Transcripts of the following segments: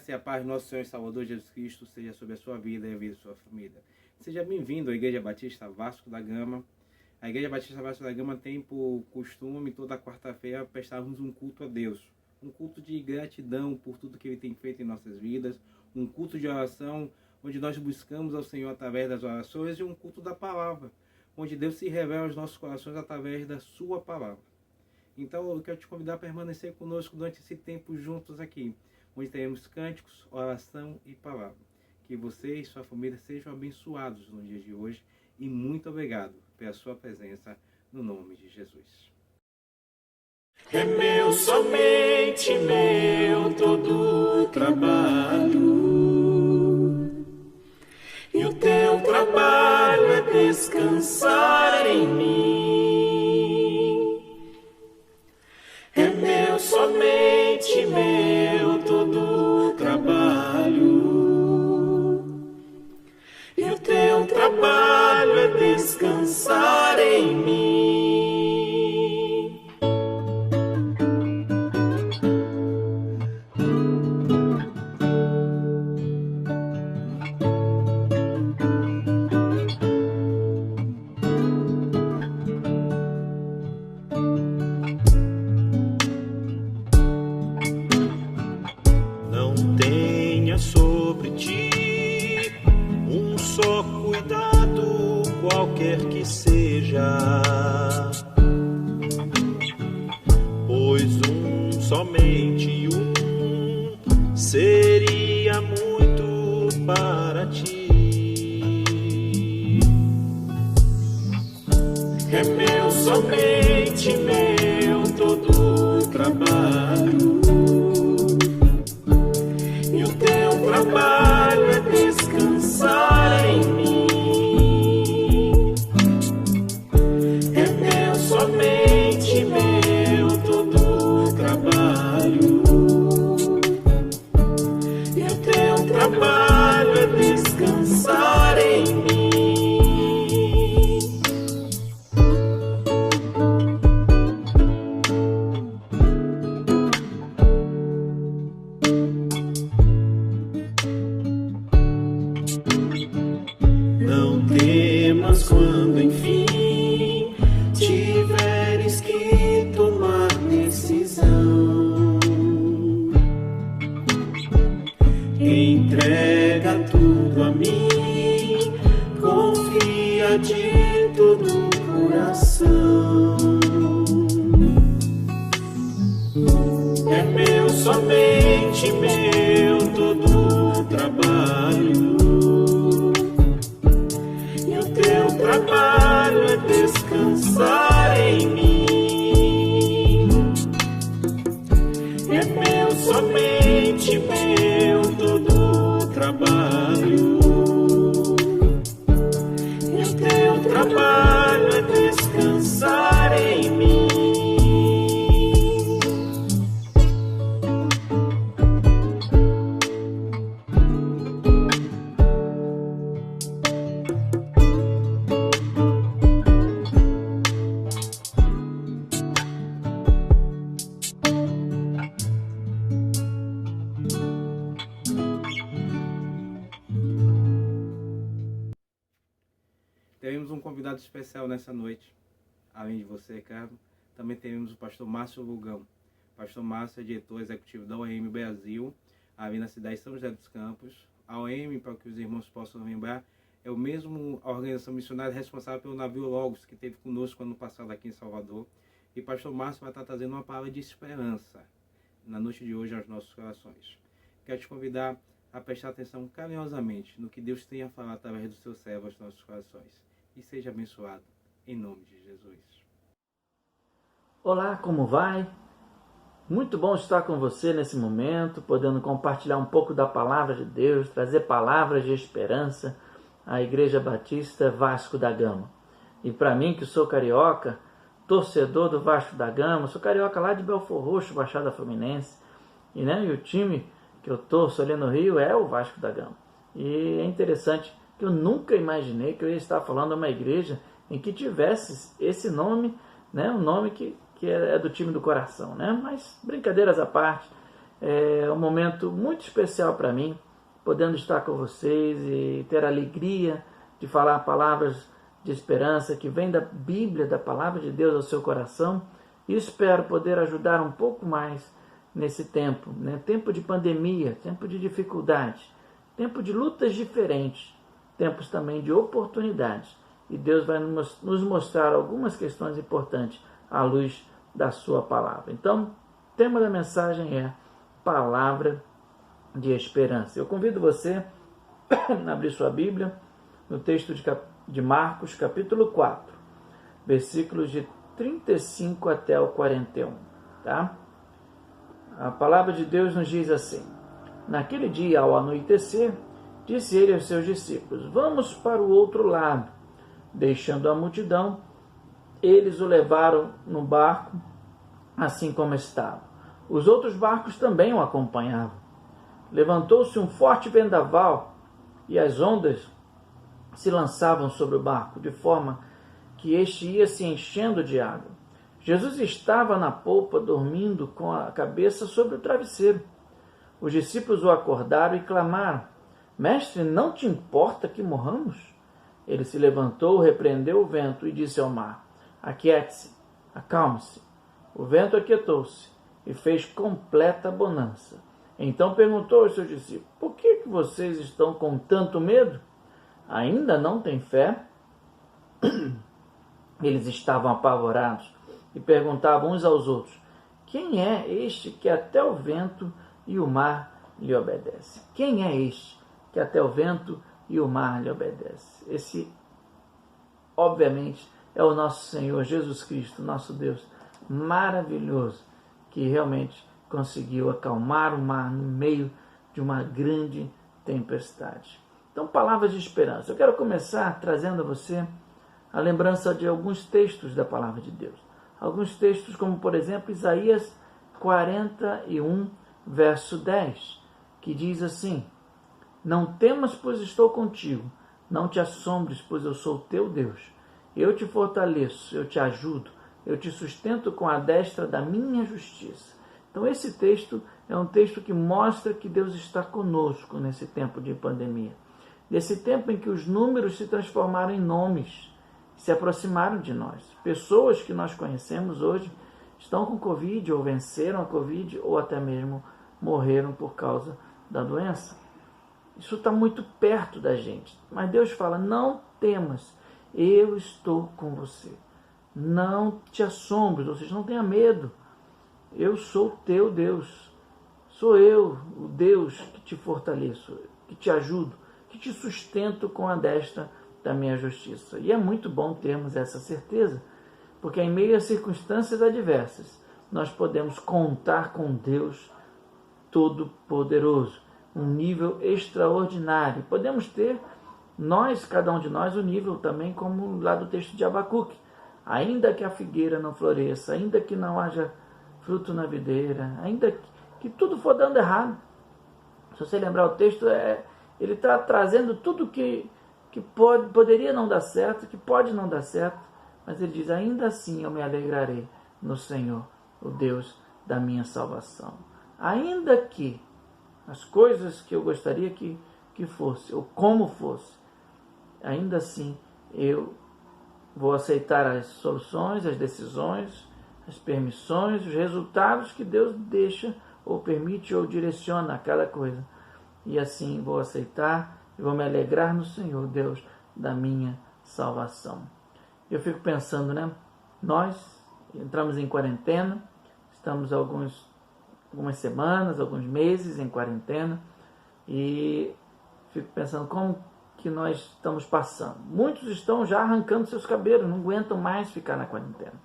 graça e a paz do nosso Senhor e Salvador Jesus Cristo seja sobre a sua vida e a vida da sua família. Seja bem-vindo à Igreja Batista Vasco da Gama. A Igreja Batista Vasco da Gama tem por costume, toda quarta-feira, prestarmos um culto a Deus. Um culto de gratidão por tudo que Ele tem feito em nossas vidas. Um culto de oração, onde nós buscamos ao Senhor através das orações. E um culto da palavra, onde Deus se revela aos nossos corações através da sua palavra. Então, eu quero te convidar a permanecer conosco durante esse tempo juntos aqui, onde teremos cânticos, oração e palavra. Que você e sua família sejam abençoados no dia de hoje e muito obrigado pela sua presença no nome de Jesus. É meu, somente meu, todo o trabalho, e o teu trabalho é descansar em mim. É meu, somente meu, todo o trabalho, e o teu trabalho é descansar em mim. Não tenha sobre ti um só cuidado, qualquer que seja, pois somente um seria muito para ti. É meu, somente meu, todo o trabalho, e o teu trabalho é descansar em mim. É meu, somente meu, todo o trabalho, e o teu trabalho é descansar em mim. Não temas quando enfim tiveres que tomar decisão. Entrega tudo a mim, confia de todo o coração. É meu, somente meu, todo o trabalho, e o teu trabalho é descansar em mim. É meu, somente meu, todo o trabalho, e o teu trabalho é descansar em mim. Teremos um convidado especial nessa noite, além de você, Ricardo. Também teremos o pastor Márcio Lugão. O pastor Márcio é diretor executivo da OEM Brasil, ali na cidade de São José dos Campos. A OEM, para que os irmãos possam lembrar, é o mesmo a organização missionária responsável pelo navio Logos, que esteve conosco ano passado aqui em Salvador. E o pastor Márcio vai estar trazendo uma palavra de esperança na noite de hoje aos nossos corações. Quero te convidar a prestar atenção carinhosamente no que Deus tem a falar através do seu servo aos nossos corações. E seja abençoado, em nome de Jesus. Olá, como vai? Muito bom estar com você nesse momento, podendo compartilhar um pouco da Palavra de Deus, trazer palavras de esperança à Igreja Batista Vasco da Gama. E para mim, que sou carioca, torcedor do Vasco da Gama, sou carioca lá de Belfor Roxo, Baixada Fluminense, e o time que eu torço ali no Rio é o Vasco da Gama. E é interessante que eu nunca imaginei que eu ia estar falando a uma igreja em que tivesse esse nome, um nome que é do time do coração, Mas, brincadeiras à parte, é um momento muito especial para mim, podendo estar com vocês e ter a alegria de falar palavras de esperança que vem da Bíblia, da Palavra de Deus ao seu coração, e espero poder ajudar um pouco mais nesse tempo, tempo de pandemia, tempo de dificuldade, tempo de lutas diferentes, tempos também de oportunidades. E Deus vai nos mostrar algumas questões importantes à luz da sua palavra. Então, o tema da mensagem é Palavra de Esperança. Eu convido você a abrir sua Bíblia no texto de Marcos, capítulo 4, versículos de 35 até o 41, tá? A palavra de Deus nos diz assim: Naquele dia, ao anoitecer, disse ele aos seus discípulos: Vamos para o outro lado. Deixando a multidão, eles o levaram no barco, assim como estava. Os outros barcos também o acompanhavam. Levantou-se um forte vendaval, e as ondas se lançavam sobre o barco, de forma que este ia se enchendo de água. Jesus estava na polpa, dormindo com a cabeça sobre o travesseiro. Os discípulos o acordaram e clamaram: Mestre, não te importa que morramos? Ele se levantou, repreendeu o vento e disse ao mar: Aquiete-se, acalme-se. O vento aquietou-se e fez completa bonança. Então perguntou aos seus discípulos: Por que vocês estão com tanto medo? Ainda não têm fé? Eles estavam apavorados e perguntavam uns aos outros: Quem é este que até o vento e o mar lhe obedece? Quem é este que até o vento e o mar lhe obedece? Esse, obviamente, é o nosso Senhor Jesus Cristo, nosso Deus maravilhoso, que realmente conseguiu acalmar o mar no meio de uma grande tempestade. Então, palavras de esperança. Eu quero começar trazendo a você a lembrança de alguns textos da Palavra de Deus. Alguns textos como, por exemplo, Isaías 41, verso 10, que diz assim: Não temas, pois estou contigo. Não te assombres, pois eu sou teu Deus. Eu te fortaleço, eu te ajudo, eu te sustento com a destra da minha justiça. Então, esse texto é um texto que mostra que Deus está conosco nesse tempo de pandemia. Nesse tempo em que os números se transformaram em nomes, se aproximaram de nós. Pessoas que nós conhecemos hoje estão com Covid, ou venceram a Covid, ou até mesmo morreram por causa da doença. Isso está muito perto da gente. Mas Deus fala: não temas, eu estou com você. Não te assombres, ou seja, não tenha medo. Eu sou teu Deus. Sou eu, o Deus que te fortaleço, que te ajudo, que te sustento com a destra da minha justiça. E é muito bom termos essa certeza, porque em meio a circunstâncias adversas, nós podemos contar com Deus Todo-Poderoso, um nível extraordinário. Podemos ter, cada um de nós, o nível também, como lá do texto de Abacuque. Ainda que a figueira não floresça, ainda que não haja fruto na videira, ainda que tudo for dando errado. Se você lembrar o texto, ele está trazendo tudo que poderia não dar certo, que pode não dar certo, mas ele diz: ainda assim eu me alegrarei no Senhor, o Deus da minha salvação. Ainda que as coisas que eu gostaria que fosse, ou como fosse, ainda assim eu vou aceitar as soluções, as decisões, as permissões, os resultados que Deus deixa, ou permite, ou direciona a cada coisa. E assim vou aceitar e vou me alegrar no Senhor, Deus da minha salvação. Eu fico pensando, Nós entramos em quarentena, estamos algumas semanas, alguns meses em quarentena, E fico pensando como que nós estamos passando. Muitos estão já arrancando seus cabelos, não aguentam mais ficar na quarentena.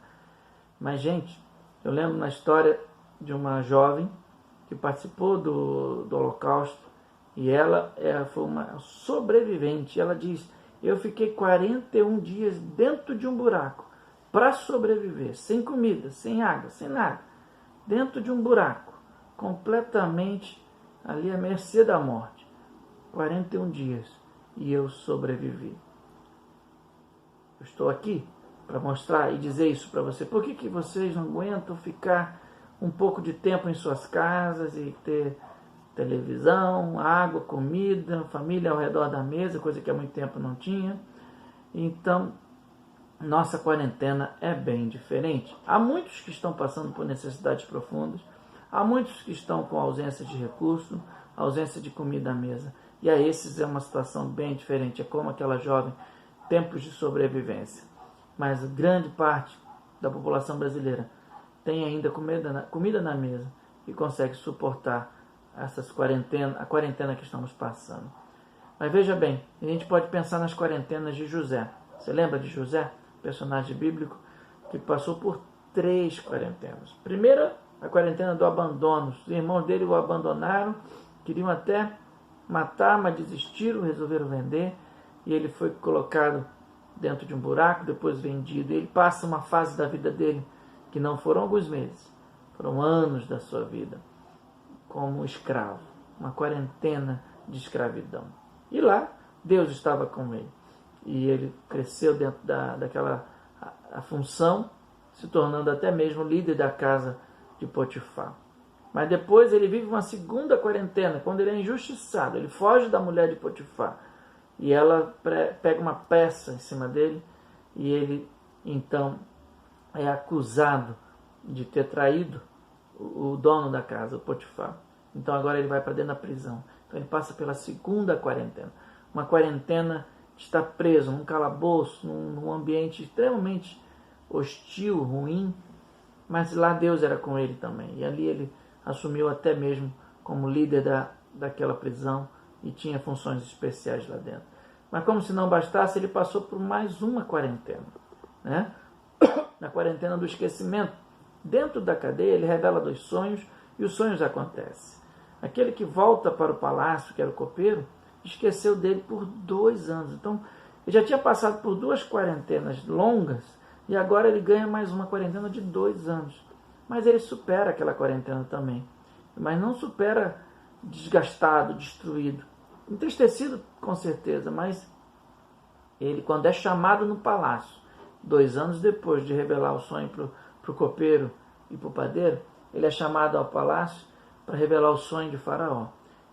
Mas, gente, eu lembro na história de uma jovem que participou do Holocausto, e ela foi uma sobrevivente. Ela diz: eu fiquei 41 dias dentro de um buraco para sobreviver, sem comida, sem água, sem nada, dentro de um buraco, completamente ali à mercê da morte. 41 dias e eu sobrevivi. Eu estou aqui para mostrar e dizer isso para você. Por que vocês não aguentam ficar um pouco de tempo em suas casas e ter televisão, água, comida, família ao redor da mesa, coisa que há muito tempo não tinha? Então, nossa quarentena é bem diferente. Há muitos que estão passando por necessidades profundas, há muitos que estão com ausência de recurso, ausência de comida à mesa. E a esses é uma situação bem diferente. É como aquela jovem, tempos de sobrevivência. Mas grande parte da população brasileira tem ainda comida na mesa e consegue suportar a quarentena que estamos passando. Mas veja bem, a gente pode pensar nas quarentenas de José. Você lembra de José, personagem bíblico, que passou por 3 quarentenas? Primeira, a quarentena do abandono. Os irmãos dele o abandonaram, queriam até matar, mas desistiram, resolveram vender, e ele foi colocado dentro de um buraco, depois vendido. Ele passa uma fase da vida dele, que não foram alguns meses, foram anos da sua vida, como escravo, uma quarentena de escravidão. E lá, Deus estava com ele. E ele cresceu dentro daquela a função, se tornando até mesmo líder da casa de Potifar. Mas depois ele vive uma segunda quarentena, quando ele é injustiçado. Ele foge da mulher de Potifar. E ela pega uma peça em cima dele. E ele, então, é acusado de ter traído o dono da casa, o Potifar. Então agora ele vai para dentro da prisão. Então ele passa pela segunda quarentena. Uma quarentena de estar preso num calabouço, num ambiente extremamente hostil, ruim. Mas lá Deus era com ele também. E ali ele assumiu até mesmo como líder daquela prisão e tinha funções especiais lá dentro. Mas como se não bastasse, ele passou por mais uma quarentena, né? Na quarentena do esquecimento. Dentro da cadeia ele revela 2 sonhos e os sonhos acontecem. Aquele que volta para o palácio, que era o copeiro, esqueceu dele por 2 anos. Então ele já tinha passado por 2 quarentenas longas e agora ele ganha mais uma quarentena de 2 anos. Mas ele supera aquela quarentena também. Mas não supera desgastado, destruído. Entristecido, com certeza, mas ele, quando é chamado no palácio, 2 anos depois de revelar o sonho para o copeiro e para o padeiro, ele é chamado ao palácio para revelar o sonho de Faraó.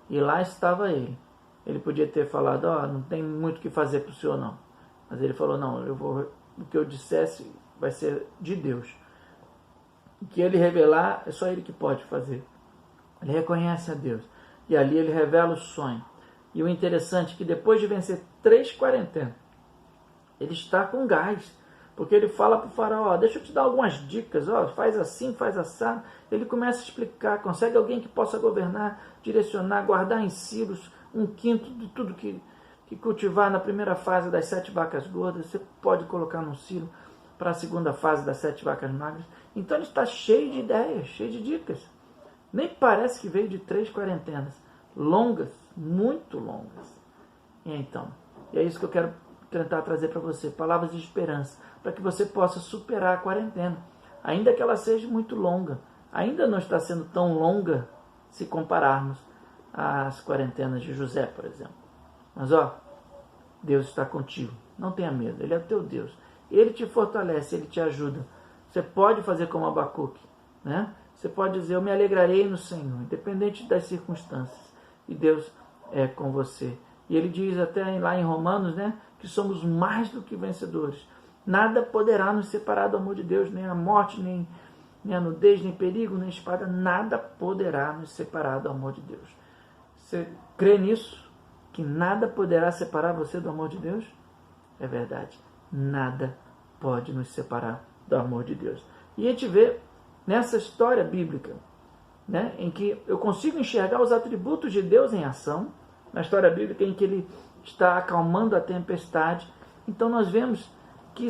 E lá estava ele. Ele podia ter falado: não tem muito o que fazer para o senhor não. Mas ele falou: não, o que eu dissesse vai ser de Deus. O que ele revelar é só ele que pode fazer. Ele reconhece a Deus. E ali ele revela o sonho. E o interessante é que depois de vencer 3 quarentenas, ele está com gás. Porque ele fala para o faraó: deixa eu te dar algumas dicas, faz assim, faz assado. Ele começa a explicar, consegue alguém que possa governar, direcionar, guardar em silos 1/5 de tudo que cultivar na primeira fase das 7 vacas gordas, você pode colocar num silo para a segunda fase das 7 vacas magras. Então ele está cheio de ideias, cheio de dicas. Nem parece que veio de 3 quarentenas. Longas, muito longas. E é isso que eu quero tentar trazer para você. Palavras de esperança, para que você possa superar a quarentena. Ainda que ela seja muito longa. Ainda não está sendo tão longa se compararmos às quarentenas de José, por exemplo. Mas Deus está contigo. Não tenha medo. Ele é o teu Deus. Ele te fortalece, Ele te ajuda. Você pode fazer como Abacuque, né? Você pode dizer: eu me alegrarei no Senhor, independente das circunstâncias. E Deus é com você. E ele diz até lá em Romanos, né, que somos mais do que vencedores. Nada poderá nos separar do amor de Deus, nem a morte, nem a nudez, nem perigo, nem espada. Nada poderá nos separar do amor de Deus. Você crê nisso? Que nada poderá separar você do amor de Deus? É verdade. Nada pode nos separar do amor de Deus. E a gente vê nessa história bíblica, né, em que eu consigo enxergar os atributos de Deus em ação, na história bíblica em que ele está acalmando a tempestade. Então nós vemos que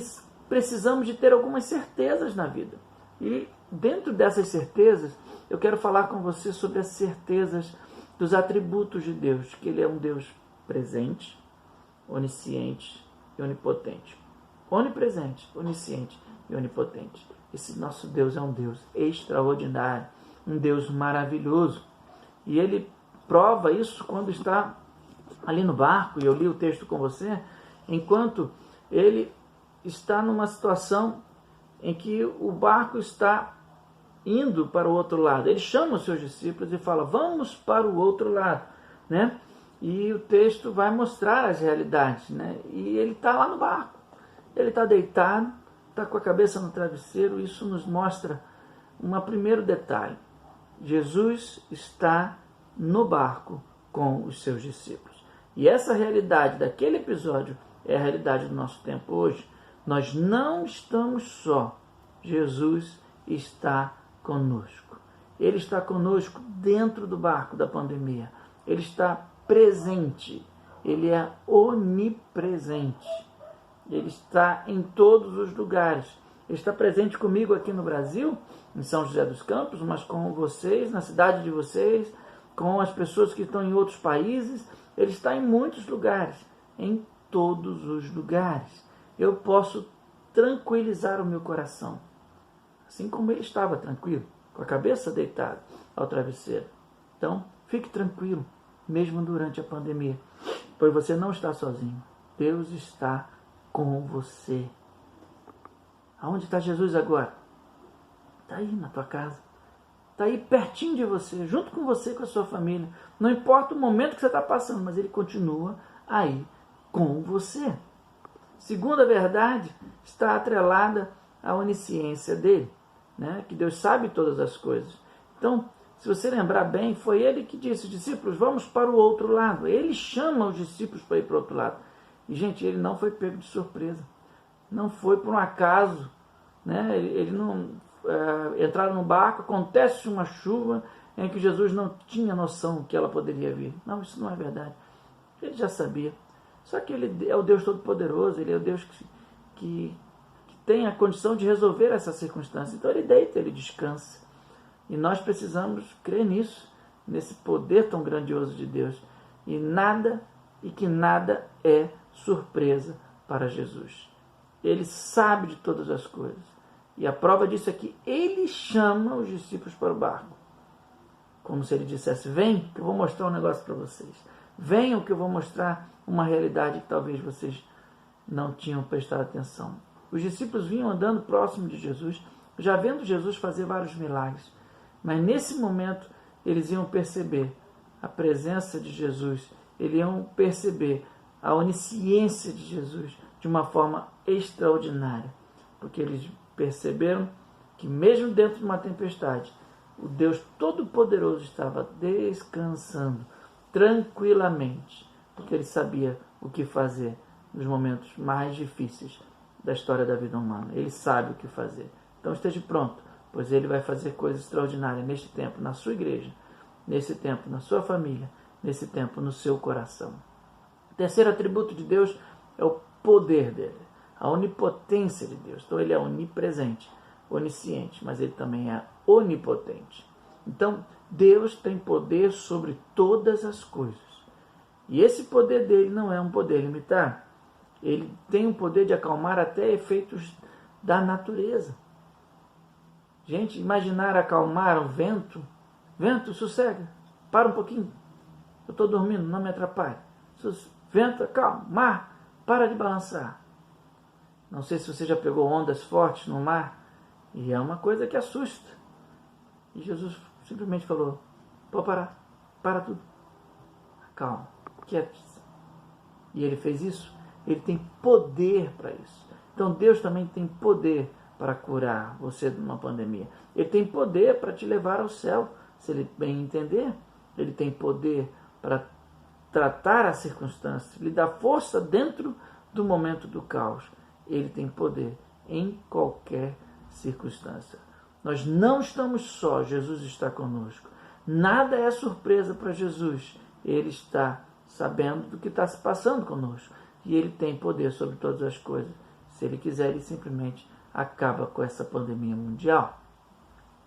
precisamos de ter algumas certezas na vida. E dentro dessas certezas, eu quero falar com você sobre as certezas dos atributos de Deus, que Ele é um Deus presente, onisciente e onipotente. Onipresente, onisciente e onipotente. Esse nosso Deus é um Deus extraordinário, um Deus maravilhoso. E Ele prova isso quando está ali no barco, e eu li o texto com você, enquanto Ele está numa situação em que o barco está indo para o outro lado. Ele chama os seus discípulos e fala, vamos para o outro lado, né? E o texto vai mostrar as realidades, né? E ele está lá no barco, ele está deitado, está com a cabeça no travesseiro. Isso nos mostra um primeiro detalhe: Jesus está no barco com os seus discípulos. E essa realidade daquele episódio é a realidade do nosso tempo hoje. Nós não estamos só, Jesus está conosco. Ele está conosco dentro do barco da pandemia. Ele está presente. Ele é onipresente. Ele está em todos os lugares. Ele está presente comigo aqui no Brasil, em São José dos Campos, mas com vocês, na cidade de vocês, com as pessoas que estão em outros países. Ele está em muitos lugares, em todos os lugares. Eu posso tranquilizar o meu coração, assim como ele estava tranquilo, com a cabeça deitada ao travesseiro. Então, fique tranquilo, mesmo durante a pandemia, pois você não está sozinho. Deus está com você. Aonde está Jesus agora? Está aí na tua casa. Está aí pertinho de você, junto com você, com a sua família. Não importa o momento que você está passando, mas Ele continua aí com você. Segunda verdade está atrelada à onisciência dele, né? Que Deus sabe todas as coisas. Então, se você lembrar bem, foi Ele que disse, discípulos, vamos para o outro lado. Ele chama os discípulos para ir para o outro lado. E, gente, ele não foi pego de surpresa. Não foi por um acaso, né? Ele não entraram no barco, acontece uma chuva em que Jesus não tinha noção que ela poderia vir. Não, isso não é verdade. Ele já sabia. Só que Ele é o Deus Todo-Poderoso, Ele é o Deus que tem a condição de resolver essa circunstância. Então Ele deita, Ele descansa. E nós precisamos crer nisso, nesse poder tão grandioso de Deus. E que nada é surpresa para Jesus. Ele sabe de todas as coisas. E a prova disso é que Ele chama os discípulos para o barco. Como se Ele dissesse, vem que eu vou mostrar um negócio para vocês. Venham que eu vou mostrar uma realidade que talvez vocês não tinham prestado atenção. Os discípulos vinham andando próximo de Jesus, já vendo Jesus fazer vários milagres. Mas nesse momento eles iam perceber a presença de Jesus, eles iam perceber a onisciência de Jesus de uma forma extraordinária. Porque eles perceberam que mesmo dentro de uma tempestade, o Deus Todo-Poderoso estava descansando tranquilamente, porque Ele sabia o que fazer nos momentos mais difíceis da história da vida humana. Ele sabe o que fazer. Então esteja pronto, pois Ele vai fazer coisas extraordinárias neste tempo, na sua igreja, nesse tempo, na sua família, nesse tempo, no seu coração. O terceiro atributo de Deus é o poder dele, a onipotência de Deus. Então Ele é onipresente, onisciente, mas Ele também é onipotente. Então Deus tem poder sobre todas as coisas. E esse poder dele não é um poder limitado. Ele tem o poder de acalmar até efeitos da natureza. Gente, imaginar acalmar o vento. Vento, sossega, para um pouquinho. Eu estou dormindo, não me atrapalhe. Vento, calma, mar, para de balançar. Não sei se você já pegou ondas fortes no mar. E é uma coisa que assusta. E Jesus simplesmente falou, pode parar, para tudo. Calma, quieto-se. E Ele fez isso. Ele tem poder para isso. Então Deus também tem poder para curar você de uma pandemia. Ele tem poder para te levar ao céu, se Ele bem entender. Ele tem poder para tratar a circunstância, lhe dar força dentro do momento do caos. Ele tem poder em qualquer circunstância. Nós não estamos só, Jesus está conosco. Nada é surpresa para Jesus. Ele está sabendo do que está se passando conosco. E Ele tem poder sobre todas as coisas. Se Ele quiser, Ele simplesmente acaba com essa pandemia mundial.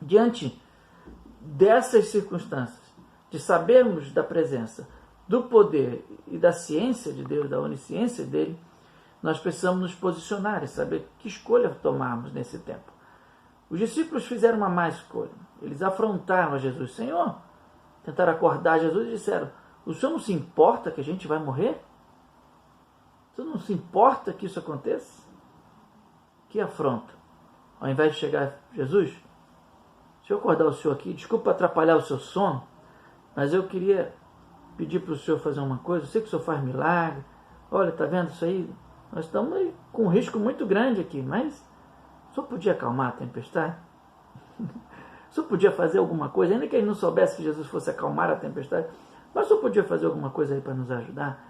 Diante dessas circunstâncias, de sabermos da presença, do poder e da ciência de Deus, da onisciência dEle, nós precisamos nos posicionar e saber que escolha tomarmos nesse tempo. Os discípulos fizeram uma má escolha. Eles afrontaram a Jesus. Senhor, tentaram acordar Jesus e disseram: o Senhor não se importa que a gente vai morrer? O Senhor não se importa que isso aconteça? Que afronta. Ao invés de chegar, Jesus, deixa eu acordar o Senhor aqui, desculpa atrapalhar o seu sono, mas eu queria pedir para o Senhor fazer uma coisa. Eu sei que o Senhor faz milagre. Olha, está vendo isso aí? Nós estamos com um risco muito grande aqui, mas o Senhor podia acalmar a tempestade? O Senhor podia fazer alguma coisa, ainda que ele não soubesse que Jesus fosse acalmar a tempestade, mas o Senhor podia fazer alguma coisa aí para nos ajudar?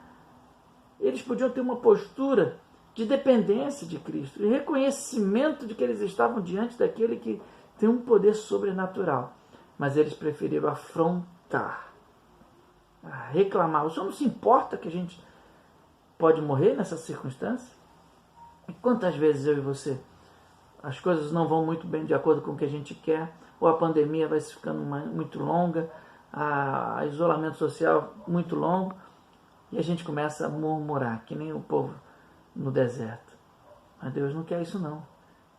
Eles podiam ter uma postura de dependência de Cristo, de reconhecimento de que eles estavam diante daquele que tem um poder sobrenatural, mas eles preferiram afrontar, reclamar. O Senhor não se importa que a gente pode morrer nessa circunstância? E quantas vezes eu e você, as coisas não vão muito bem de acordo com o que a gente quer, ou a pandemia vai ficando muito longa, o isolamento social muito longo, e a gente começa a murmurar, que nem o povo no deserto. Mas Deus não quer isso não.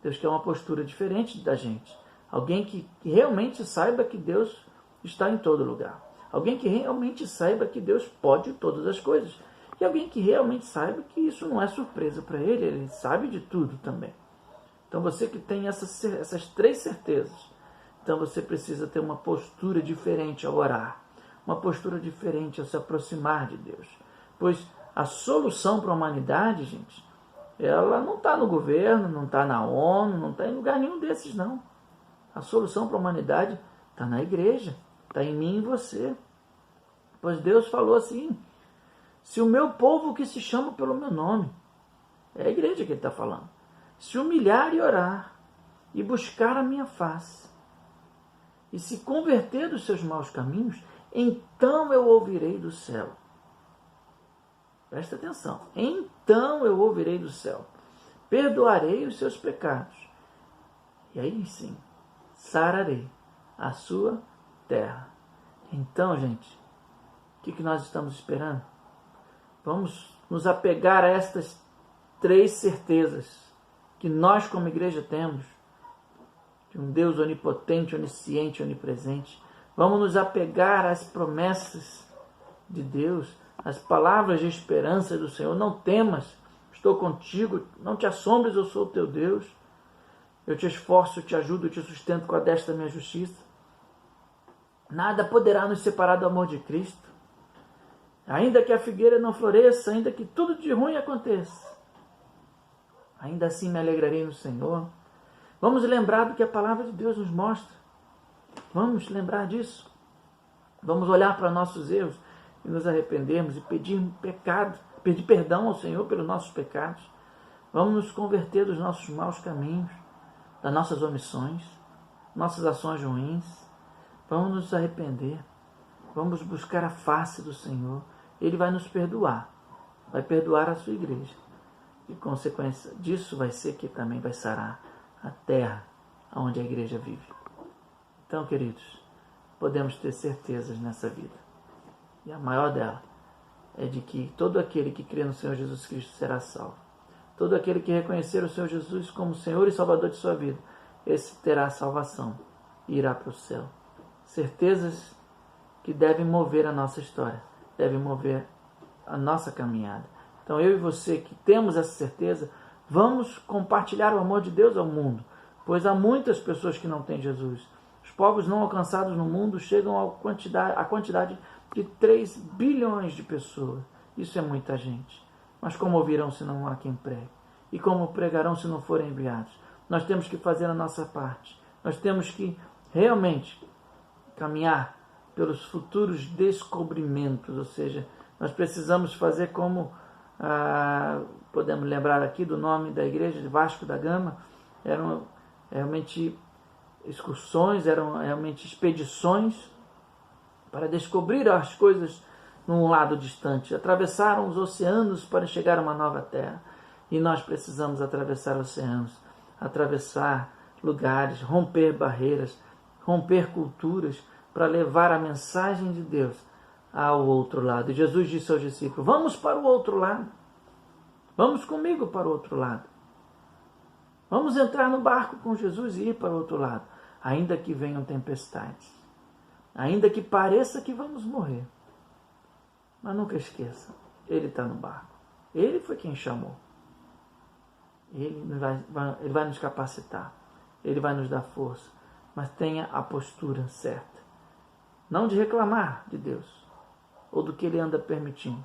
Deus quer uma postura diferente da gente. Alguém que realmente saiba que Deus está em todo lugar. Alguém que realmente saiba que Deus pode todas as coisas. E alguém que realmente saiba que isso não é surpresa para Ele. Ele sabe de tudo também. Então você que tem essas três certezas, então você precisa ter uma postura diferente ao orar. Uma postura diferente ao se aproximar de Deus. Pois a solução para a humanidade, gente, ela não está no governo, não está na ONU, não está em lugar nenhum desses, não. A solução para a humanidade está na igreja, está em mim e em você. Pois Deus falou assim: se o meu povo que se chama pelo meu nome, é a igreja que ele está falando, se humilhar e orar, e buscar a minha face, e se converter dos seus maus caminhos, então eu ouvirei do céu. Presta atenção. Então eu ouvirei do céu, perdoarei os seus pecados, e aí sim, sararei a sua terra. Então, gente, o que nós estamos esperando? Vamos nos apegar a estas três certezas que nós como igreja temos, de um Deus onipotente, onisciente, onipresente. Vamos nos apegar às promessas de Deus, às palavras de esperança do Senhor. Não temas, estou contigo, não te assombres, eu sou o teu Deus. Eu te esforço, te ajudo, te sustento com a destra da minha justiça. Nada poderá nos separar do amor de Cristo. Ainda que a figueira não floresça, ainda que tudo de ruim aconteça, ainda assim me alegrarei no Senhor. Vamos lembrar do que a palavra de Deus nos mostra. Vamos lembrar disso. Vamos olhar para nossos erros e nos arrependermos e pedir perdão ao Senhor pelos nossos pecados. Vamos nos converter dos nossos maus caminhos, das nossas omissões, nossas ações ruins. Vamos nos arrepender. Vamos buscar a face do Senhor. Ele vai nos perdoar. Vai perdoar a sua igreja. E consequência disso vai ser que também vai sarar a terra onde a igreja vive. Então, queridos, podemos ter certezas nessa vida. E a maior dela é de que todo aquele que crê no Senhor Jesus Cristo será salvo. Todo aquele que reconhecer o Senhor Jesus como Senhor e Salvador de sua vida, esse terá a salvação e irá para o céu. Certezas que devem mover a nossa história, devem mover a nossa caminhada. Então eu e você que temos essa certeza, vamos compartilhar o amor de Deus ao mundo, pois há muitas pessoas que não têm Jesus. Os povos não alcançados no mundo chegam à quantidade de 3 bilhões de pessoas. Isso é muita gente. Mas como ouvirão se não há quem pregue? E como pregarão se não forem enviados? Nós temos que fazer a nossa parte. Nós temos que realmente caminhar pelos futuros descobrimentos, ou seja, nós precisamos fazer como, podemos lembrar aqui do nome da igreja de Vasco da Gama, eram realmente excursões, eram realmente expedições para descobrir as coisas num lado distante, atravessaram os oceanos para chegar a uma nova terra. E nós precisamos atravessar oceanos, atravessar lugares, romper barreiras, romper culturas, para levar a mensagem de Deus ao outro lado. E Jesus disse aos discípulos: vamos para o outro lado. Vamos comigo para o outro lado. Vamos entrar no barco com Jesus e ir para o outro lado. Ainda que venham tempestades. Ainda que pareça que vamos morrer. Mas nunca esqueça, Ele está no barco. Ele foi quem chamou. Ele vai nos capacitar. Ele vai nos dar força. Mas tenha a postura certa. Não de reclamar de Deus, ou do que Ele anda permitindo,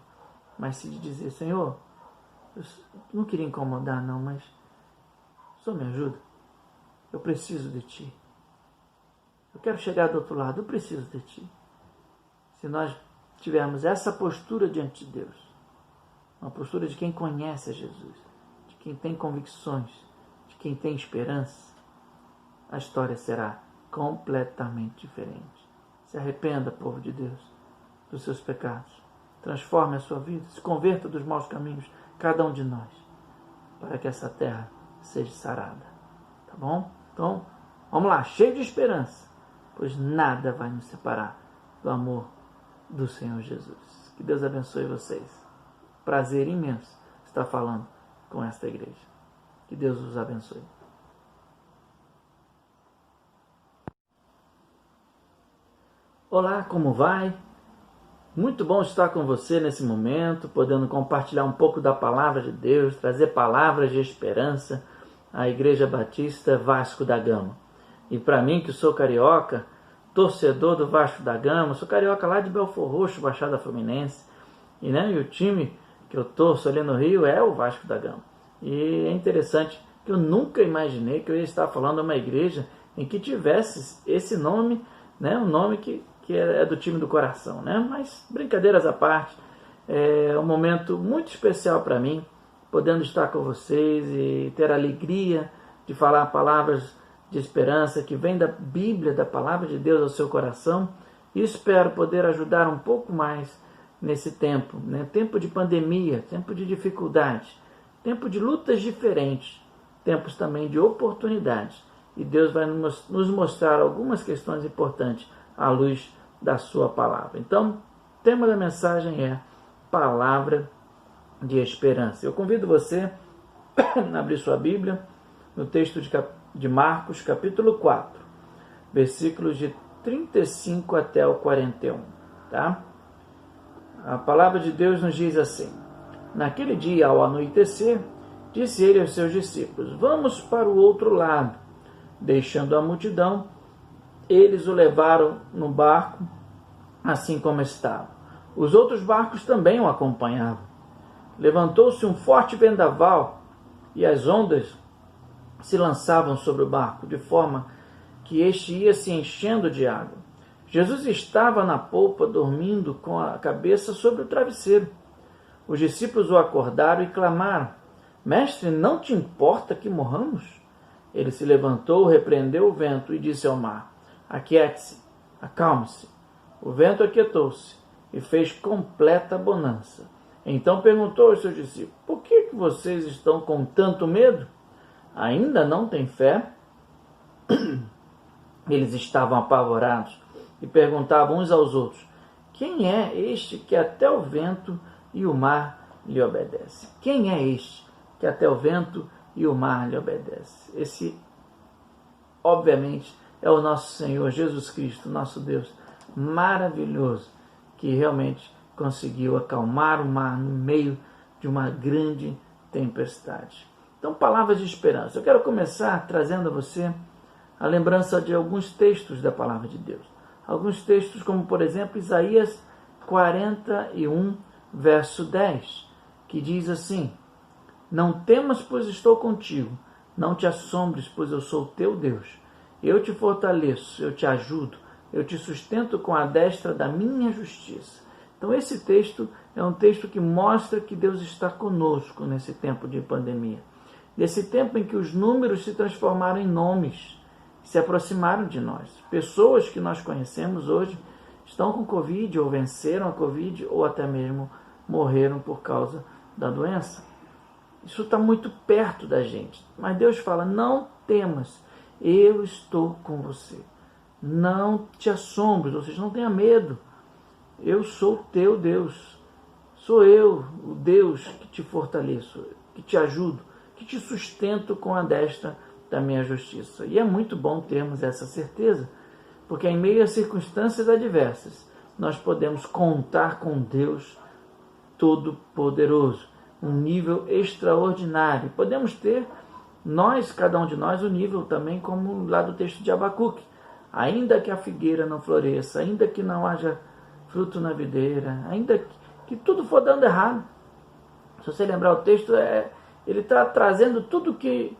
mas sim de dizer: Senhor, eu não queria incomodar não, mas só me ajuda. Eu preciso de Ti. Eu quero chegar do outro lado, eu preciso de Ti. Se nós tivermos essa postura diante de Deus, uma postura de quem conhece a Jesus, de quem tem convicções, de quem tem esperança, a história será completamente diferente. Se arrependa, povo de Deus, dos seus pecados. Transforme a sua vida, se converta dos maus caminhos, cada um de nós, para que essa terra seja sarada. Tá bom? Então, vamos lá, cheio de esperança, pois nada vai nos separar do amor do Senhor Jesus. Que Deus abençoe vocês. Prazer imenso estar falando com esta igreja. Que Deus os abençoe. Olá, como vai? Muito bom estar com você nesse momento, podendo compartilhar um pouco da palavra de Deus, trazer palavras de esperança à Igreja Batista Vasco da Gama. E para mim, que sou carioca, torcedor do Vasco da Gama, sou carioca lá de Belfor Roxo, Baixada Fluminense, e o time que eu torço ali no Rio é o Vasco da Gama. E é interessante que eu nunca imaginei que eu ia estar falando de uma igreja em que tivesse esse nome, um nome que é do time do coração, Mas, brincadeiras à parte, é um momento muito especial para mim, podendo estar com vocês e ter a alegria de falar palavras de esperança que vem da Bíblia, da palavra de Deus ao seu coração, e espero poder ajudar um pouco mais nesse tempo, tempo de pandemia, tempo de dificuldade, tempo de lutas diferentes, tempos também de oportunidades, e Deus vai nos mostrar algumas questões importantes à luz da sua palavra. Então, o tema da mensagem é palavra de esperança. Eu convido você a abrir sua Bíblia no texto de Marcos, capítulo 4, versículos de 35 até o 41. Tá? A palavra de Deus nos diz assim: naquele dia, ao anoitecer, disse ele aos seus discípulos: vamos para o outro lado. Deixando a multidão, eles o levaram no barco, assim como estava. Os outros barcos também o acompanhavam. Levantou-se um forte vendaval, e as ondas se lançavam sobre o barco, de forma que este ia se enchendo de água. Jesus estava na polpa, dormindo com a cabeça sobre o travesseiro. Os discípulos o acordaram e clamaram: Mestre, não te importa que morramos? Ele se levantou, repreendeu o vento e disse ao mar: aquiete-se, acalme-se. O vento aquietou-se e fez completa bonança. Então perguntou aos seus discípulos: por que vocês estão com tanto medo? Ainda não têm fé? Eles estavam apavorados e perguntavam uns aos outros: quem é este que até o vento e o mar lhe obedece? Quem é este que até o vento e o mar lhe obedece? Esse, obviamente, é o nosso Senhor Jesus Cristo, nosso Deus maravilhoso, que realmente conseguiu acalmar o mar no meio de uma grande tempestade. Então, palavras de esperança. Eu quero começar trazendo a você a lembrança de alguns textos da palavra de Deus. Alguns textos como, por exemplo, Isaías 41, verso 10, que diz assim: não temas, pois estou contigo. Não te assombres, pois eu sou teu Deus. Eu te fortaleço, eu te ajudo, eu te sustento com a destra da minha justiça. Então esse texto é um texto que mostra que Deus está conosco nesse tempo de pandemia. Nesse tempo em que os números se transformaram em nomes, se aproximaram de nós. Pessoas que nós conhecemos hoje estão com Covid, ou venceram a Covid, ou até mesmo morreram por causa da doença. Isso está muito perto da gente. Mas Deus fala, não temas, eu estou com você. Não te assombres, ou seja, não tenha medo. Eu sou teu Deus. Sou eu, o Deus que te fortaleço, que te ajudo, que te sustento com a destra da minha justiça. E é muito bom termos essa certeza, porque em meio a circunstâncias adversas, nós podemos contar com Deus Todo-Poderoso, um nível extraordinário. Podemos ter, cada um de nós, o nível também, como lá do texto de Abacuque. Ainda que a figueira não floresça, ainda que não haja fruto na videira, ainda que tudo for dando errado. Se você lembrar o texto, ele está trazendo tudo que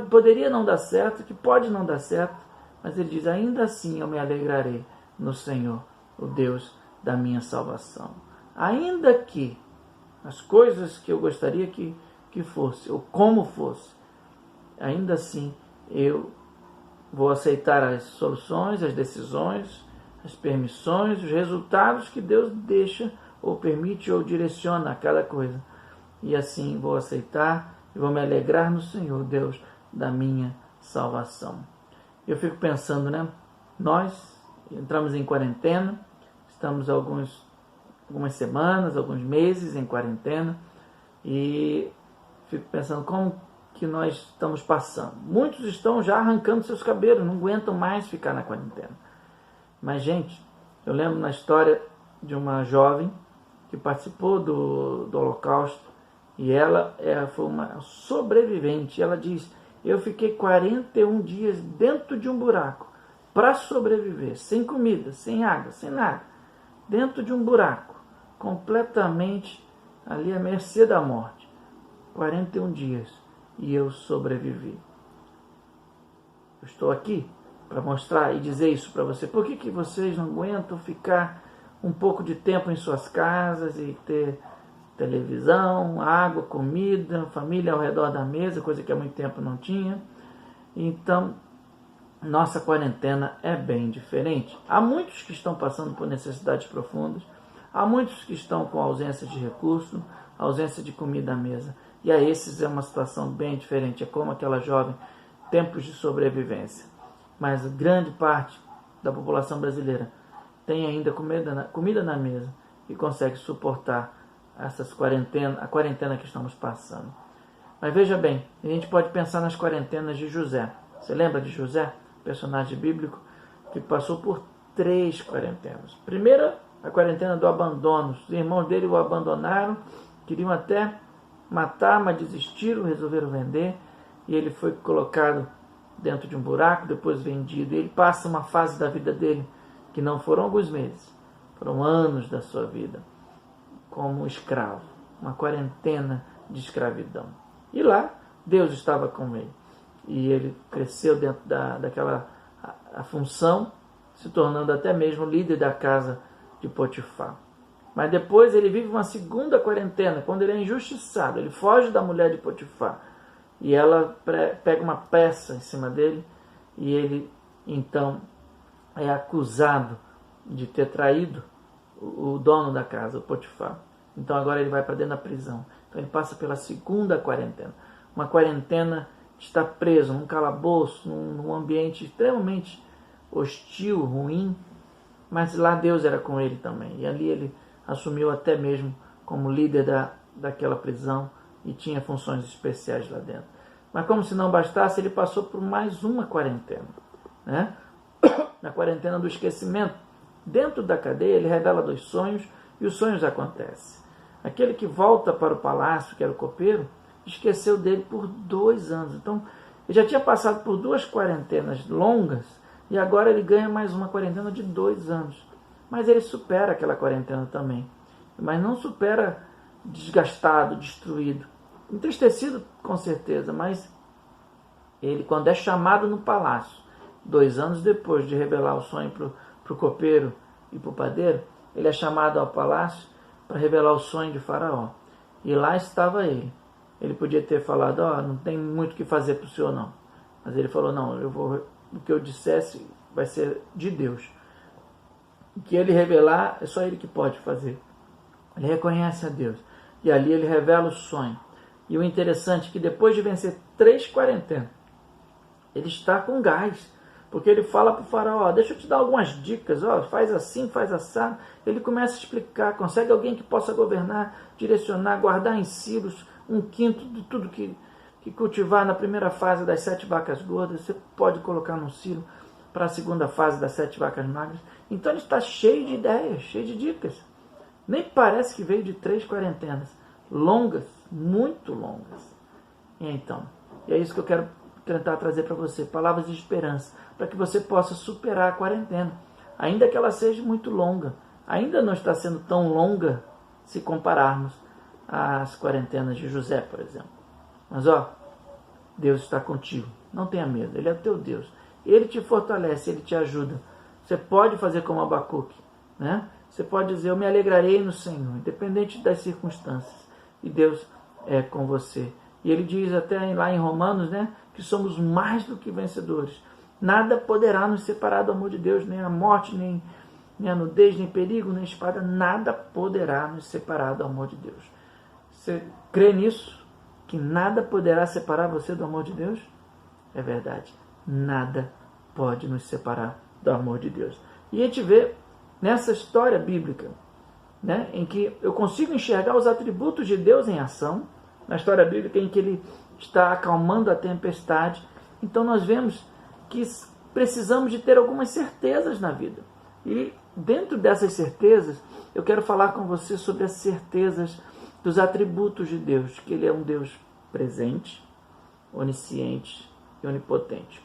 poderia não dar certo, que pode não dar certo, mas ele diz, ainda assim eu me alegrarei no Senhor, o Deus da minha salvação. Ainda que as coisas que eu gostaria que fosse, ou como fosse, ainda assim eu vou aceitar as soluções, as decisões, as permissões, os resultados que Deus deixa, ou permite, ou direciona a cada coisa. E assim vou aceitar e vou me alegrar no Senhor, Deus da minha salvação. Eu fico pensando, né? Nós entramos em quarentena, estamos algumas semanas, alguns meses em quarentena, e fico pensando como que nós estamos passando. Muitos estão já arrancando seus cabelos, não aguentam mais ficar na quarentena. Mas, gente, eu lembro na história de uma jovem que participou do Holocausto, e ela foi uma sobrevivente. Ela diz, eu fiquei 41 dias dentro de um buraco para sobreviver, sem comida, sem água, sem nada, dentro de um buraco, completamente ali à mercê da morte. 41 dias e eu sobrevivi. Eu estou aqui para mostrar e dizer isso para você. Por que vocês não aguentam ficar um pouco de tempo em suas casas e ter televisão, água, comida, família ao redor da mesa, coisa que há muito tempo não tinha? Então, nossa quarentena é bem diferente. Há muitos que estão passando por necessidades profundas, há muitos que estão com ausência de recurso, ausência de comida à mesa. E a esses é uma situação bem diferente. É como aquela jovem, tempos de sobrevivência. Mas grande parte da população brasileira tem ainda comida na mesa e consegue suportar a quarentena que estamos passando. Mas veja bem, a gente pode pensar nas quarentenas de José. Você lembra de José, personagem bíblico, que passou por 3 quarentenas. Primeira, a quarentena do abandono. Os irmãos dele o abandonaram, queriam até matar, mas desistiram, resolveram vender, e ele foi colocado dentro de um buraco, depois vendido. E ele passa uma fase da vida dele, que não foram alguns meses, foram anos da sua vida, como escravo, uma quarentena de escravidão. E lá, Deus estava com ele. E ele cresceu dentro daquela a função, se tornando até mesmo líder da casa de Potifar. Mas depois ele vive uma segunda quarentena, quando ele é injustiçado. Ele foge da mulher de Potifar. E ela pega uma peça em cima dele. E ele, então, é acusado de ter traído o dono da casa, o Potifar. Então agora ele vai para dentro da prisão. Então ele passa pela segunda quarentena. Uma quarentena de estar preso num calabouço, num ambiente extremamente hostil, ruim. Mas lá Deus era com ele também. E ali ele assumiu até mesmo como líder daquela prisão e tinha funções especiais lá dentro. Mas como se não bastasse, ele passou por mais uma quarentena, né? Na quarentena do esquecimento. Dentro da cadeia ele revela 2 sonhos e os sonhos acontecem. Aquele que volta para o palácio, que era o copeiro, esqueceu dele por 2 anos. Então ele já tinha passado por 2 quarentenas longas e agora ele ganha mais uma quarentena de 2 anos. Mas ele supera aquela quarentena também. Mas não supera desgastado, destruído. Entristecido, com certeza, mas ele, quando é chamado no palácio, 2 anos depois de revelar o sonho para o copeiro e para o padeiro, ele é chamado ao palácio para revelar o sonho de Faraó. E lá estava ele. Ele podia ter falado, não tem muito o que fazer para o senhor não. Mas ele falou, não, o que eu dissesse vai ser de Deus. O que ele revelar, é só ele que pode fazer. Ele reconhece a Deus. E ali ele revela o sonho. E o interessante é que depois de vencer 3 quarentenas, ele está com gás. Porque ele fala para o faraó, deixa eu te dar algumas dicas, faz assim, faz assado. Ele começa a explicar, consegue alguém que possa governar, direcionar, guardar em silos 1/5 de tudo que cultivar na primeira fase das 7 vacas gordas, você pode colocar num silo para a segunda fase das 7 vacas magras. Então ele está cheio de ideias, cheio de dicas. Nem parece que veio de 3 quarentenas, longas, muito longas. E é isso que eu quero tentar trazer para você, palavras de esperança, para que você possa superar a quarentena, ainda que ela seja muito longa. Ainda não está sendo tão longa se compararmos às quarentenas de José, por exemplo. Mas Deus está contigo, não tenha medo, Ele é o teu Deus. Ele te fortalece, Ele te ajuda. Você pode fazer como Abacuque, né? Você pode dizer, eu me alegrarei no Senhor, independente das circunstâncias. E Deus é com você. E ele diz até lá em Romanos, né, que somos mais do que vencedores. Nada poderá nos separar do amor de Deus, nem a morte, nem a nudez, nem perigo, nem espada. Nada poderá nos separar do amor de Deus. Você crê nisso? Que nada poderá separar você do amor de Deus? É verdade. Nada pode nos separar do amor de Deus. E a gente vê nessa história bíblica, né, em que eu consigo enxergar os atributos de Deus em ação, na história bíblica em que Ele está acalmando a tempestade. Então nós vemos que precisamos de ter algumas certezas na vida. E dentro dessas certezas, eu quero falar com você sobre as certezas dos atributos de Deus, que Ele é um Deus presente, onisciente e onipotente.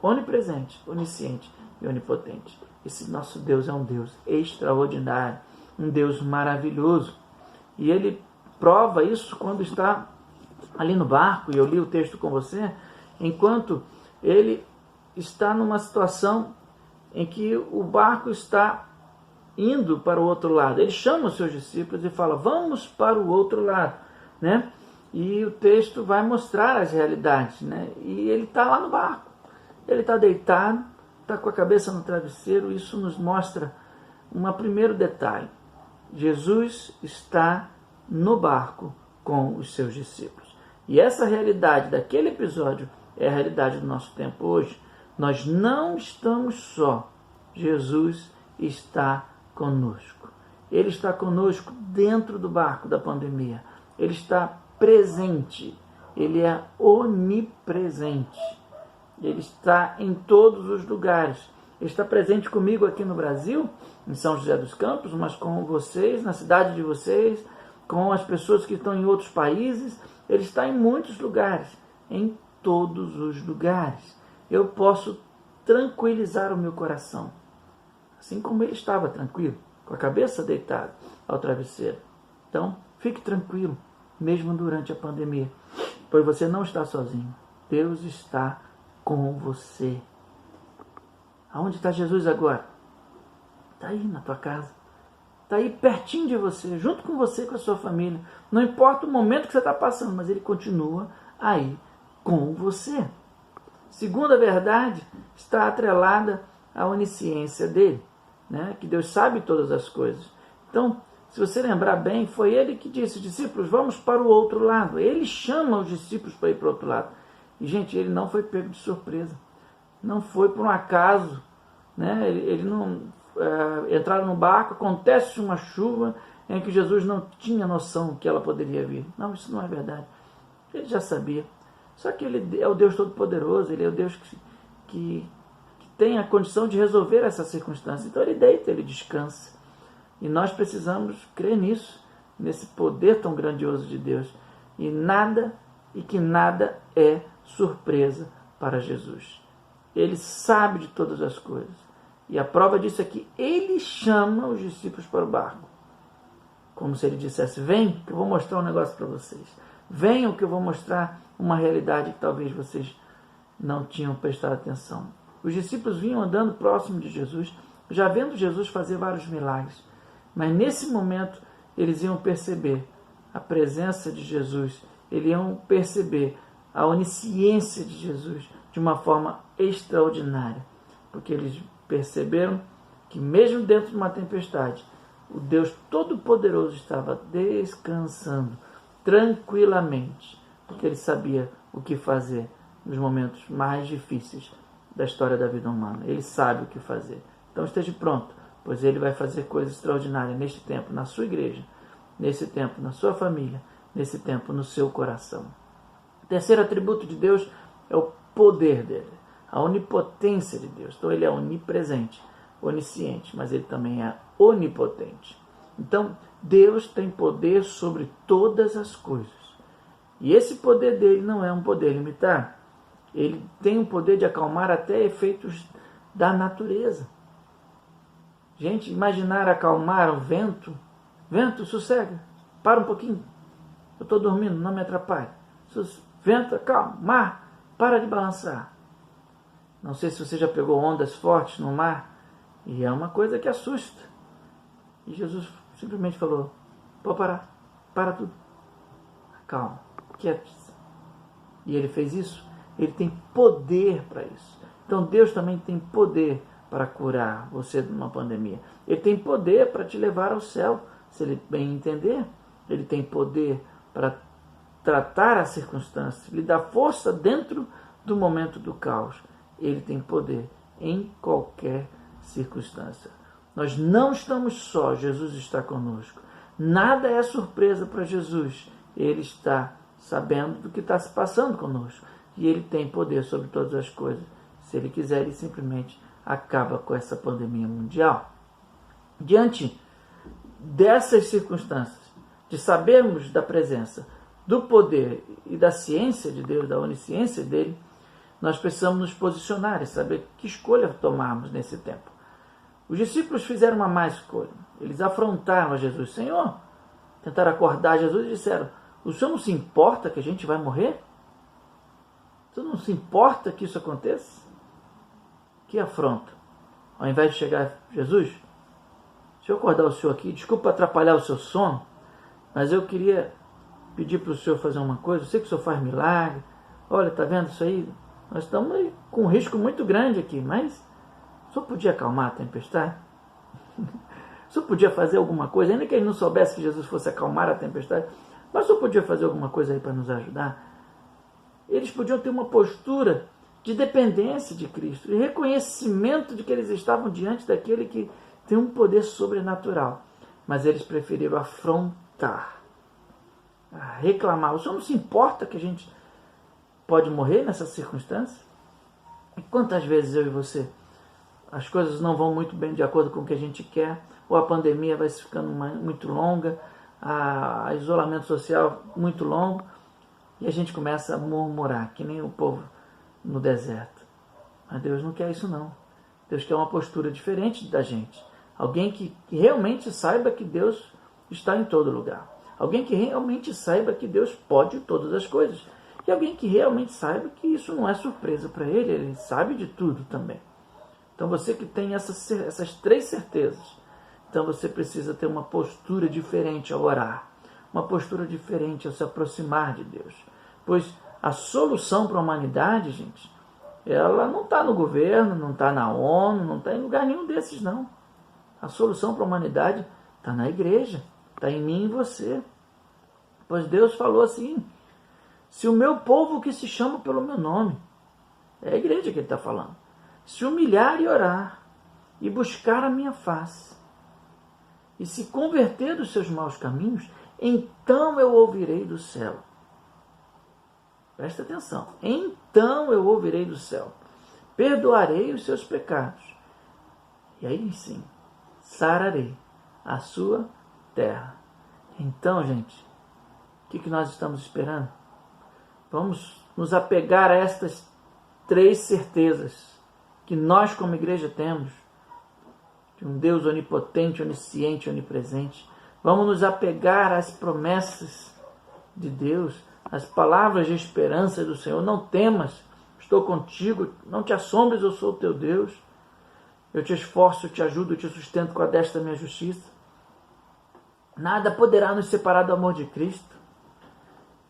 Onipresente, onisciente e onipotente. Esse nosso Deus é um Deus extraordinário, um Deus maravilhoso. E Ele prova isso quando está ali no barco, e eu li o texto com você, enquanto Ele está numa situação em que o barco está indo para o outro lado. Ele chama os seus discípulos e fala, vamos para o outro lado, né? E o texto vai mostrar as realidades, né? E ele está lá no barco, ele está deitado, está com a cabeça no travesseiro. Isso nos mostra um primeiro detalhe. Jesus está no barco com os seus discípulos. E essa realidade daquele episódio é a realidade do nosso tempo hoje. Nós não estamos só. Jesus está conosco. Ele está conosco dentro do barco da pandemia. Ele está presente. Ele é onipresente. Ele está em todos os lugares. Ele está presente comigo aqui no Brasil, em São José dos Campos, mas com vocês, na cidade de vocês, com as pessoas que estão em outros países. Ele está em muitos lugares, em todos os lugares. Eu posso tranquilizar o meu coração, assim como ele estava tranquilo, com a cabeça deitada ao travesseiro. Então, fique tranquilo, mesmo durante a pandemia, pois você não está sozinho. Deus está com você. Aonde está Jesus agora? Está aí na tua casa. Está aí pertinho de você, junto com você, com a sua família. Não importa o momento que você está passando, mas Ele continua aí com você. Segunda verdade está atrelada à onisciência dele, né? Que Deus sabe todas as coisas. Então, se você lembrar bem, foi Ele que disse, discípulos, vamos para o outro lado. Ele chama os discípulos para ir para o outro lado. E, gente, Ele não foi pego de surpresa. Não foi por um acaso, né? Ele não entraram no barco, acontece uma chuva em que Jesus não tinha noção que ela poderia vir. Não, isso não é verdade. Ele já sabia. Só que Ele é o Deus Todo-Poderoso, Ele é o Deus que tem a condição de resolver essa circunstância. Então Ele deita, Ele descansa. E nós precisamos crer nisso, nesse poder tão grandioso de Deus. E que nada é surpresa para Jesus. Ele sabe de todas as coisas. E a prova disso é que Ele chama os discípulos para o barco. Como se Ele dissesse, vem que eu vou mostrar um negócio para vocês. Venham que eu vou mostrar uma realidade que talvez vocês não tinham prestado atenção. Os discípulos vinham andando próximo de Jesus, já vendo Jesus fazer vários milagres. Mas nesse momento eles iam perceber a presença de Jesus. Eles iam perceber a onisciência de Jesus de uma forma extraordinária. Porque eles perceberam que mesmo dentro de uma tempestade, o Deus Todo-Poderoso estava descansando tranquilamente, porque ele sabia o que fazer nos momentos mais difíceis da história da vida humana. Ele sabe o que fazer. Então esteja pronto, pois ele vai fazer coisas extraordinárias neste tempo, na sua igreja, nesse tempo, na sua família, nesse tempo, no seu coração. O terceiro atributo de Deus é o poder dele, a onipotência de Deus. Então ele é onipresente, onisciente, mas ele também é onipotente. Então Deus tem poder sobre todas as coisas. E esse poder dele não é um poder limitado. Ele tem o poder de acalmar até efeitos da natureza. Gente, imaginar acalmar o vento. Vento, sossega, para um pouquinho. Eu estou dormindo, não me atrapalhe. Vento, calma, mar, para de balançar. Não sei se você já pegou ondas fortes no mar, e é uma coisa que assusta. E Jesus simplesmente falou, pode parar, para tudo. Calma, quieto-se. E ele fez isso. Ele tem poder para isso. Então Deus também tem poder para curar você de uma pandemia. Ele tem poder para te levar ao céu, se ele bem entender. Ele tem poder para tratar as circunstâncias, lhe dar força dentro do momento do caos. Ele tem poder em qualquer circunstância. Nós não estamos só, Jesus está conosco. Nada é surpresa para Jesus. Ele está sabendo do que está se passando conosco. E ele tem poder sobre todas as coisas. Se ele quiser, ele simplesmente acaba com essa pandemia mundial. Diante dessas circunstâncias, de sabermos da presença, do poder e da ciência de Deus, da onisciência dele, nós precisamos nos posicionar e saber que escolha tomarmos nesse tempo. Os discípulos fizeram uma má escolha. Eles afrontaram a Jesus. Senhor, tentaram acordar Jesus e disseram, o Senhor não se importa que a gente vai morrer? O Senhor não se importa que isso aconteça? Que afronta. Ao invés de chegar, Jesus, deixa eu acordar o Senhor aqui, desculpa atrapalhar o seu sono, mas eu queria pedir para o Senhor fazer uma coisa. Eu sei que o Senhor faz milagre. Olha, está vendo isso aí? Nós estamos com um risco muito grande aqui, mas o Senhor podia acalmar a tempestade? O Senhor podia fazer alguma coisa, ainda que ele não soubesse que Jesus fosse acalmar a tempestade, mas o Senhor podia fazer alguma coisa aí para nos ajudar? Eles podiam ter uma postura de dependência de Cristo e reconhecimento de que eles estavam diante daquele que tem um poder sobrenatural. Mas eles preferiram afrontar, reclamar. O Senhor não se importa que a gente pode morrer nessa circunstância? E quantas vezes eu e você, as coisas não vão muito bem de acordo com o que a gente quer, ou a pandemia vai ficando muito longa, a isolamento social muito longo, e a gente começa a murmurar, que nem o povo no deserto. Mas Deus não quer isso não. Deus quer uma postura diferente da gente. Alguém que realmente saiba que Deus está em todo lugar. Alguém que realmente saiba que Deus pode todas as coisas. E alguém que realmente saiba que isso não é surpresa para ele. Ele sabe de tudo também. Então você que tem essas três certezas, então você precisa ter uma postura diferente ao orar. Uma postura diferente ao se aproximar de Deus. Pois a solução para a humanidade, gente, ela não está no governo, não está na ONU, não está em lugar nenhum desses, não. A solução para a humanidade está na igreja, está em mim e em você. Pois Deus falou assim, se o meu povo que se chama pelo meu nome, é a igreja que ele está falando, se humilhar e orar, e buscar a minha face, e se converter dos seus maus caminhos, então eu ouvirei do céu. Presta atenção. Então eu ouvirei do céu, perdoarei os seus pecados, e aí sim, sararei a sua terra. Então, gente, o que nós estamos esperando? Vamos nos apegar a estas três certezas que nós como igreja temos, de um Deus onipotente, onisciente, onipresente. Vamos nos apegar às promessas de Deus, às palavras de esperança do Senhor. Não temas, estou contigo, não te assombres, eu sou o teu Deus. Eu te esforço, eu te ajudo, eu te sustento com a destra da minha justiça. Nada poderá nos separar do amor de Cristo.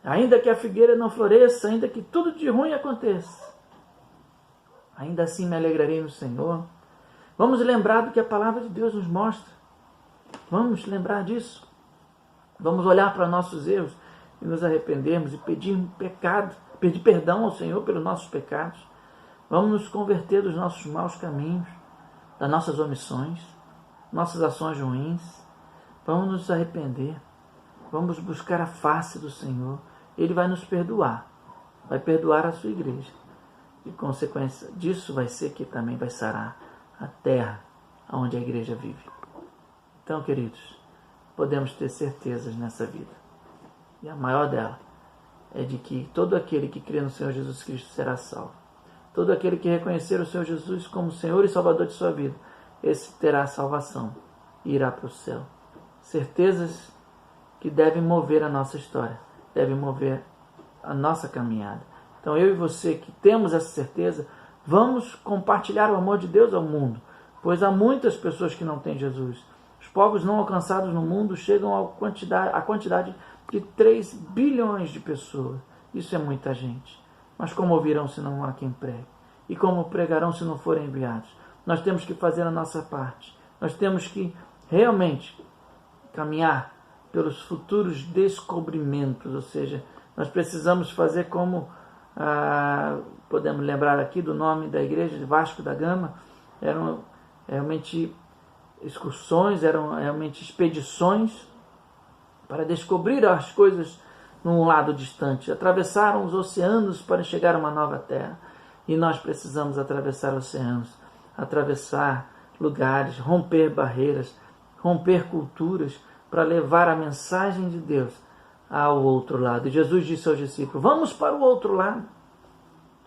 Ainda que a figueira não floresça, ainda que tudo de ruim aconteça, ainda assim me alegrarei no Senhor. Vamos lembrar do que a palavra de Deus nos mostra. Vamos lembrar disso. Vamos olhar para nossos erros e nos arrependermos e pedir perdão ao Senhor pelos nossos pecados. Vamos nos converter dos nossos maus caminhos, das nossas omissões, nossas ações ruins. Vamos nos arrepender. Vamos buscar a face do Senhor. Ele vai nos perdoar. Vai perdoar a sua igreja. E consequência disso vai ser que também vai sarar a terra onde a igreja vive. Então, queridos, podemos ter certezas nessa vida. E a maior dela é de que todo aquele que crê no Senhor Jesus Cristo será salvo. Todo aquele que reconhecer o Senhor Jesus como Senhor e Salvador de sua vida, esse terá salvação e irá para o céu. Certezas que devem mover a nossa história, devem mover a nossa caminhada. Então eu e você que temos essa certeza, vamos compartilhar o amor de Deus ao mundo, pois há muitas pessoas que não têm Jesus. Os povos não alcançados no mundo chegam à quantidade de 3 bilhões de pessoas. Isso é muita gente. Mas como ouvirão se não há quem pregue? E como pregarão se não forem enviados? Nós temos que fazer a nossa parte. Nós temos que realmente caminhar pelos futuros descobrimentos, ou seja, nós precisamos fazer como, podemos lembrar aqui do nome da igreja de Vasco da Gama, eram realmente excursões, eram realmente expedições para descobrir as coisas num lado distante. Atravessaram os oceanos para chegar a uma nova terra. E nós precisamos atravessar oceanos, atravessar lugares, romper barreiras, romper culturas, para levar a mensagem de Deus ao outro lado. E Jesus disse aos discípulos: vamos para o outro lado.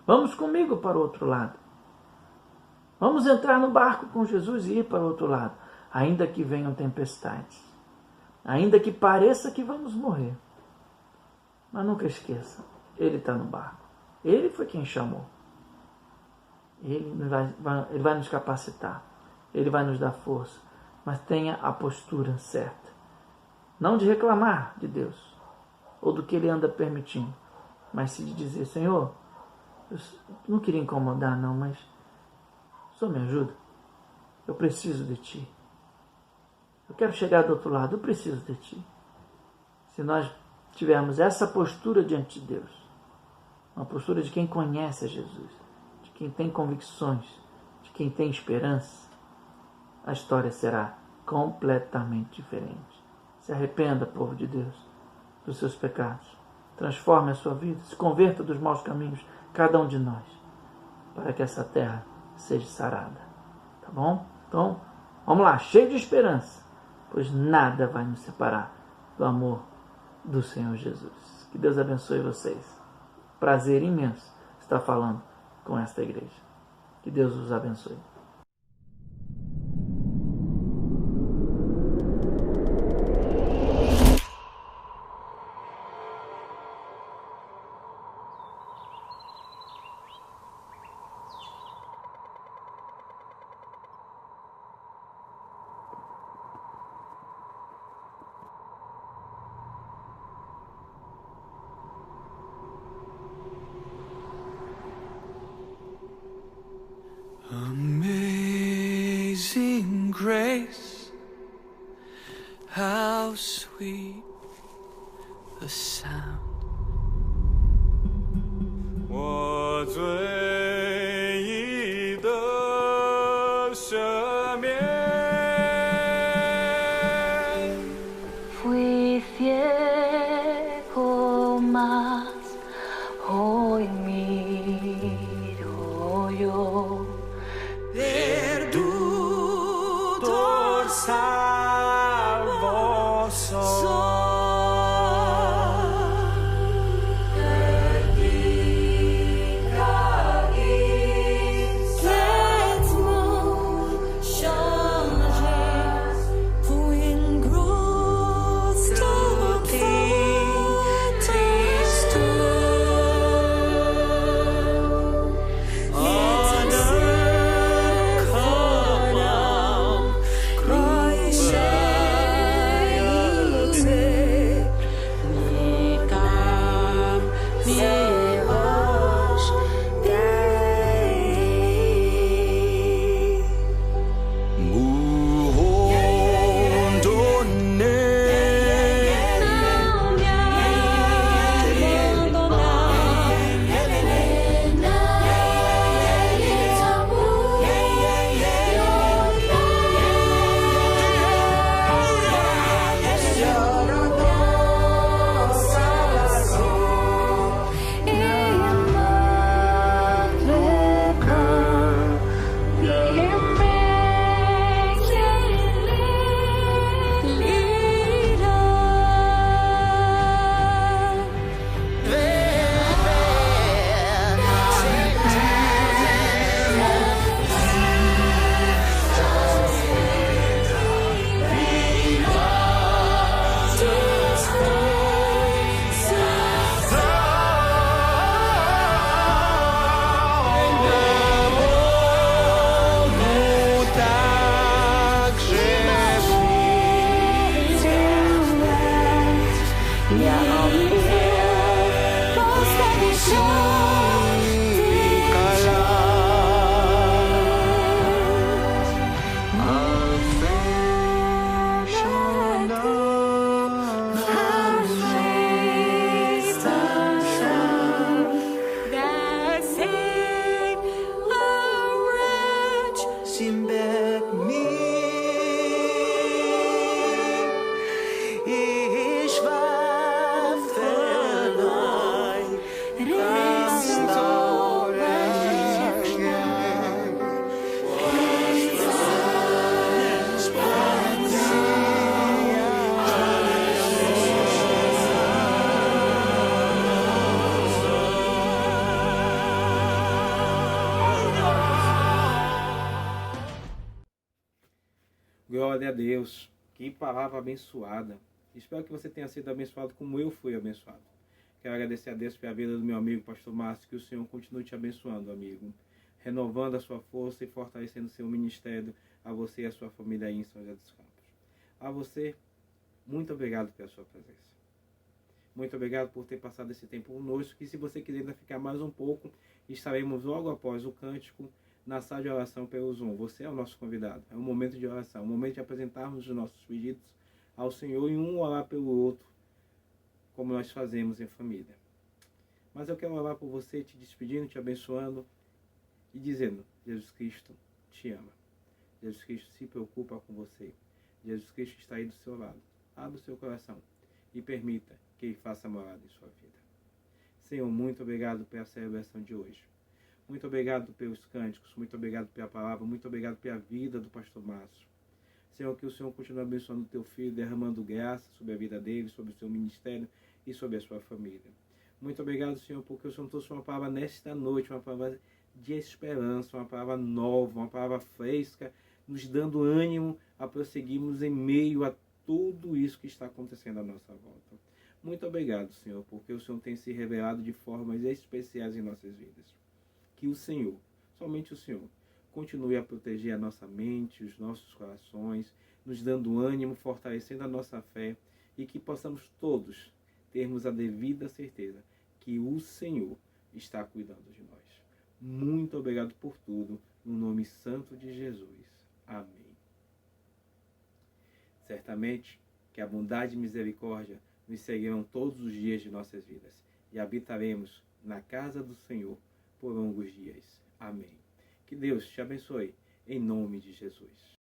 Vamos comigo para o outro lado. Vamos entrar no barco com Jesus e ir para o outro lado. Ainda que venham tempestades. Ainda que pareça que vamos morrer. Mas nunca esqueça, Ele está no barco. Ele foi quem chamou. Ele vai nos capacitar. Ele vai nos dar força. Mas tenha a postura certa. Não de reclamar de Deus, ou do que Ele anda permitindo, mas sim de dizer: Senhor, eu não queria incomodar não, mas o Senhor me ajuda. Eu preciso de Ti. Eu quero chegar do outro lado, eu preciso de Ti. Se nós tivermos essa postura diante de Deus, uma postura de quem conhece a Jesus, de quem tem convicções, de quem tem esperança, a história será completamente diferente. Se arrependa, povo de Deus, dos seus pecados. Transforme a sua vida, se converta dos maus caminhos, cada um de nós, para que essa terra seja sarada. Tá bom? Então, vamos lá, cheio de esperança, pois nada vai nos separar do amor do Senhor Jesus. Que Deus abençoe vocês. Prazer imenso estar falando com esta igreja. Que Deus os abençoe. Amazing grace, how sweet the sound. 我最意的赦免。Fui ciego, mas hoy miro yo. Perdutor salvo soy. Glória a Deus. Que palavra abençoada. Espero que você tenha sido abençoado como eu fui abençoado. Quero agradecer a Deus pela vida do meu amigo pastor Márcio, que o Senhor continue te abençoando, amigo. Renovando a sua força e fortalecendo o seu ministério, a você e a sua família aí em São José dos Campos. A você, muito obrigado pela sua presença. Muito obrigado por ter passado esse tempo conosco, que se você quiser ainda ficar mais um pouco, estaremos logo após o cântico na sala de oração pelo Zoom. Você é o nosso convidado. É um momento de oração, um momento de apresentarmos os nossos pedidos ao Senhor e um orar pelo outro, como nós fazemos em família. Mas eu quero orar por você, te despedindo, te abençoando e dizendo: Jesus Cristo te ama. Jesus Cristo se preocupa com você. Jesus Cristo está aí do seu lado. Abra o seu coração e permita que Ele faça morada em sua vida. Senhor, muito obrigado pela celebração de hoje. Muito obrigado pelos cânticos, muito obrigado pela palavra, muito obrigado pela vida do pastor Márcio. Senhor, que o Senhor continue abençoando o teu filho, derramando graça sobre a vida dele, sobre o seu ministério e sobre a sua família. Muito obrigado, Senhor, porque o Senhor trouxe uma palavra nesta noite, uma palavra de esperança, uma palavra nova, uma palavra fresca, nos dando ânimo a prosseguirmos em meio a tudo isso que está acontecendo à nossa volta. Muito obrigado, Senhor, porque o Senhor tem se revelado de formas especiais em nossas vidas. Que o Senhor, somente o Senhor, continue a proteger a nossa mente, os nossos corações, nos dando ânimo, fortalecendo a nossa fé e que possamos todos termos a devida certeza que o Senhor está cuidando de nós. Muito obrigado por tudo, no nome santo de Jesus. Amém. Certamente que a bondade e misericórdia nos seguirão todos os dias de nossas vidas e habitaremos na casa do Senhor por longos dias. Amém. Que Deus te abençoe, em nome de Jesus.